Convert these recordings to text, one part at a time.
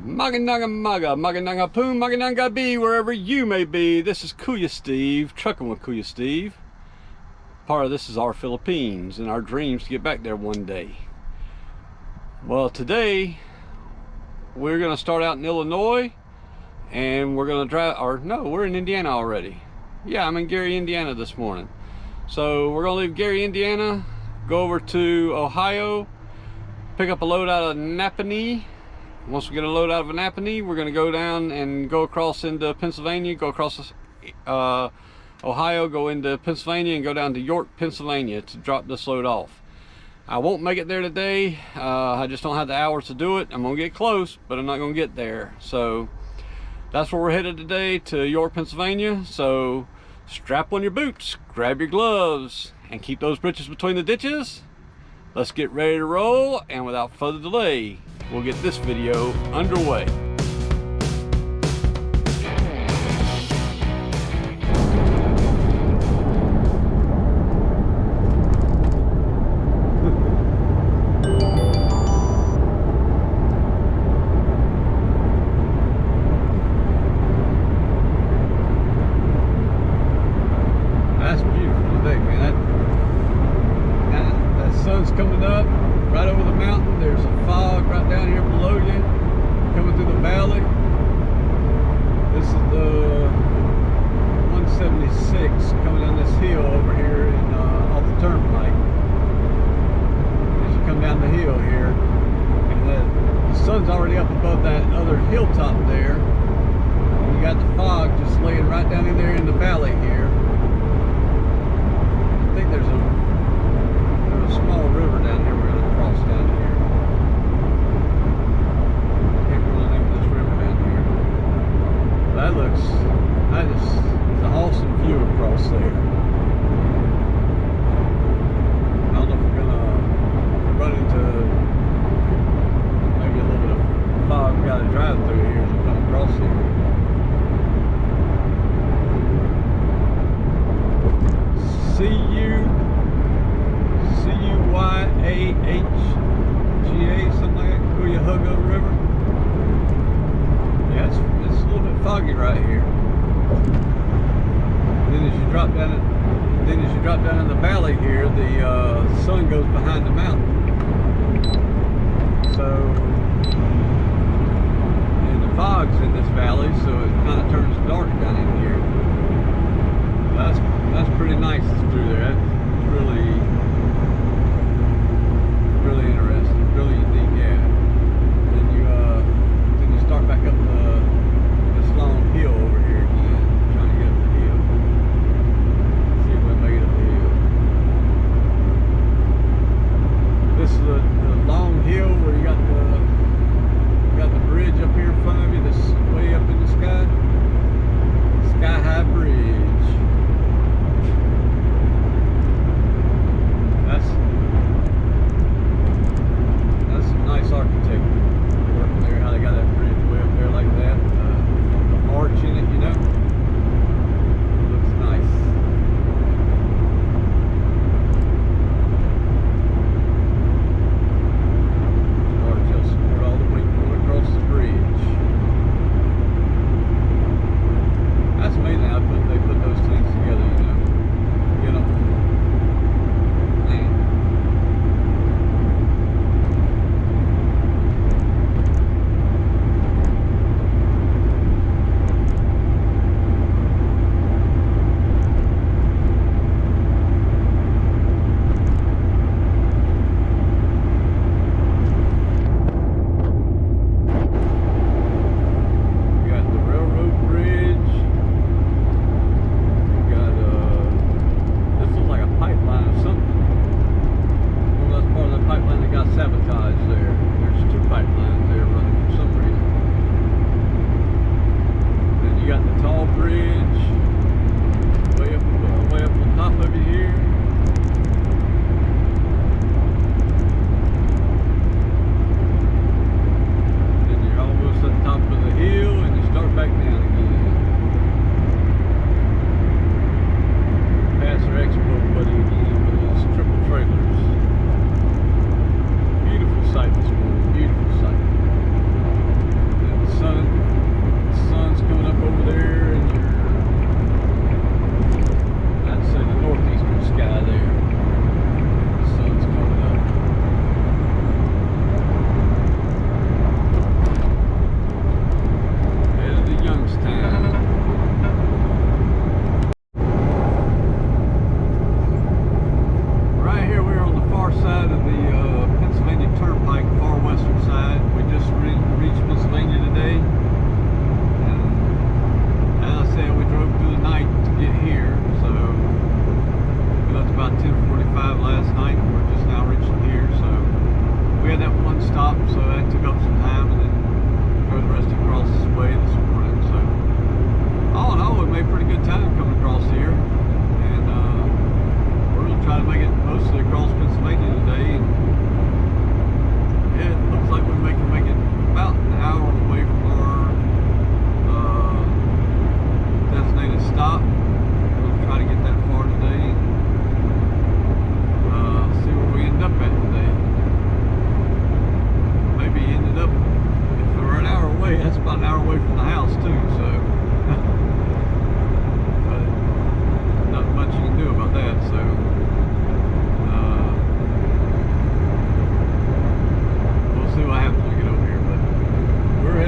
Magananga maga, magananga poon, magananga bee, wherever you may be. This is Kuya Steve, trucking with Kuya Steve. Part of this is our Philippines and our dreams to get back there one day. Well, today we're gonna start out in Illinois and we're gonna drive, or no, we're in Indiana already. Yeah, I'm in Gary, Indiana this morning. So we're gonna leave Gary, Indiana, go over to Ohio, pick up a load out of Napanee. Once we get a load out of Napanee, we're going to go down and go across into Pennsylvania, go across Ohio, go into Pennsylvania, and go down to York, Pennsylvania to drop this load off. I won't make it there today. I just don't have the hours to do it. I'm going to get close, but I'm not going to get there. So that's where we're headed today, to York, Pennsylvania. So strap on your boots, grab your gloves, and keep those britches between the ditches. Let's get ready to roll, and without further delay, we'll get this video underway. That's beautiful today, man. That sun's coming up right over the mountain. There's a fog right down here below you, coming through the valley. This is the 176 coming down this hill over here in, off the turnpike. As you come down the hill here, and the sun's already up above that other hilltop there. And you got the fog just laying right down in there in the valley here. I think there's a small river down here we're going to cross down here. I can't remember the name of this river down here. That is an awesome view across there. I don't know if we're going to run into maybe a little bit of fog we got to drive through here as we come across here. C-U-Y-A-H-G-A, something like that, Cuyahoga River. Yeah, it's a little bit foggy right here. And then as you drop down in the valley here, the sun goes behind the mountain. So, and the fog's in this valley, so it kind of turns dark down in here. That's pretty nice through there. That's really interesting, really unique, yeah. Then you start back up this long hill over here again, trying to get up the hill. See if we make it up the hill. This is the long hill where you got the bridge up here in front of you that's way up in the sky. Sky High Bridge. That's some nice architecture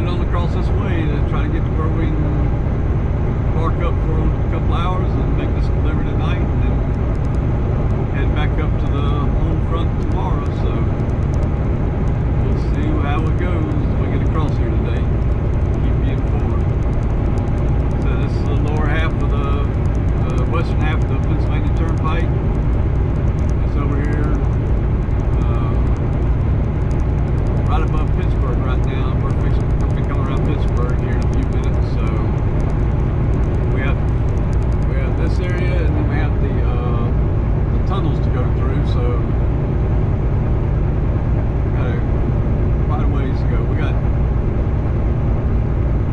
headed on across this way to try to get to where we can park up for a couple hours and make this delivery tonight, and then head back up to the home front tomorrow. So we'll see how it goes as we get across here today. Keep you informed. So this is the lower half of the western half of the Pennsylvania Turnpike. It's over here right above Pittsburgh right now. We're fixing to be coming around Pittsburgh here in a few minutes. So we have this area, and then we have the tunnels to go through. So got quite a ways to go. We got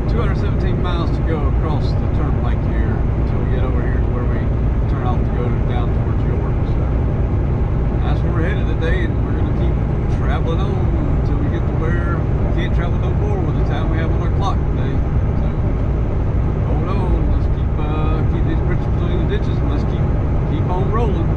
217 miles to go across the turnpike here until we get over here to where we turn off to go down towards York. So that's where we're headed today, and we're going to keep traveling on until we get to where we can't travel no more with the time we have on our clock today. So hold on, let's keep these bridges between the ditches, and let's keep on rolling.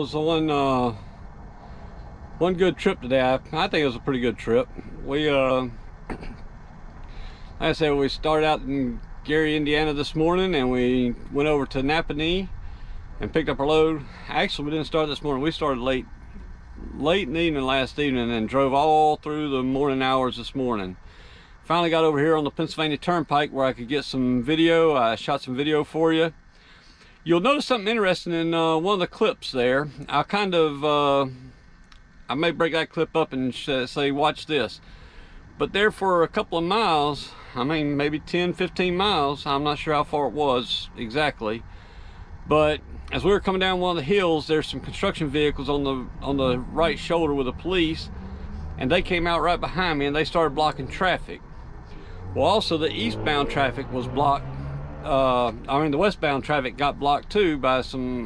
was one good trip today. I think it was a pretty good trip. We like I said, we started out in Gary, Indiana this morning, and we went over to Napanee and picked up our load. Actually, we didn't start this morning. We started late in the evening last evening and drove all through the morning hours this morning. Finally got over here on the Pennsylvania Turnpike where I could get some video. I shot some video for you. You'll notice something interesting in one of the clips there. I kind of I may break that clip up and say, watch this. But there for a couple of miles, I mean maybe 10-15 miles, I'm not sure how far it was exactly, but as we were coming down one of the hills, there's some construction vehicles on the right shoulder with the police, and they came out right behind me and they started blocking traffic. Well, also the eastbound traffic was blocked. I mean the westbound traffic got blocked too by some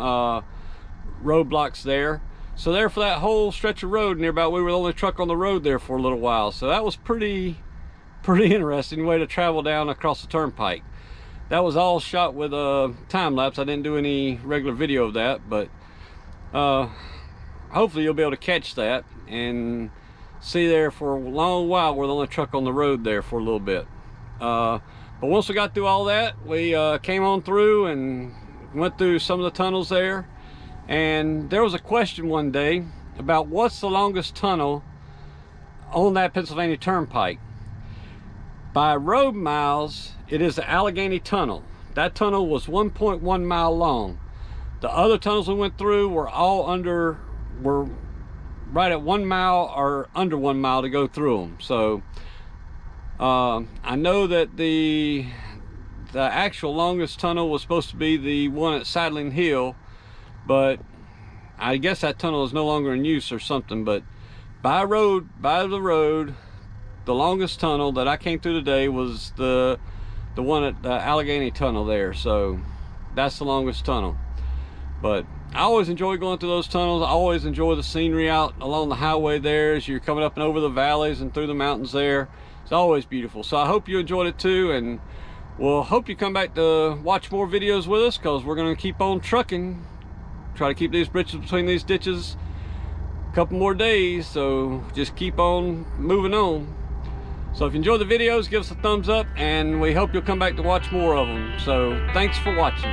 roadblocks there. So there for that whole stretch of road nearby, we were the only truck on the road there for a little while. So that was pretty interesting way to travel down across the turnpike. That was all shot with a time lapse. I didn't do any regular video of that, but hopefully you'll be able to catch that and see there for a long while we're the only truck on the road there for a little bit. But once we got through all that, we came on through and went through some of the tunnels there. And there was a question one day about what's the longest tunnel on that Pennsylvania Turnpike. By road miles, it is the Allegheny tunnel. That tunnel was 1.1 mile long. The other tunnels we went through were were right at 1 mile or under 1 mile to go through them. So I know that the actual longest tunnel was supposed to be the one at Saddling Hill, but I guess that tunnel is no longer in use or something. But by the road, the longest tunnel that I came through today was the one at the Allegheny tunnel there. So that's the longest tunnel. But I always enjoy going through those tunnels. I always enjoy the scenery out along the highway there as you're coming up and over the valleys and through the mountains there. It's always beautiful. So I hope you enjoyed it too, and we'll hope you come back to watch more videos with us, because we're going to keep on trucking. Try to keep these bridges between these ditches a couple more days, so just keep on moving on. So if you enjoy the videos, give us a thumbs up, and we hope you'll come back to watch more of them. So thanks for watching.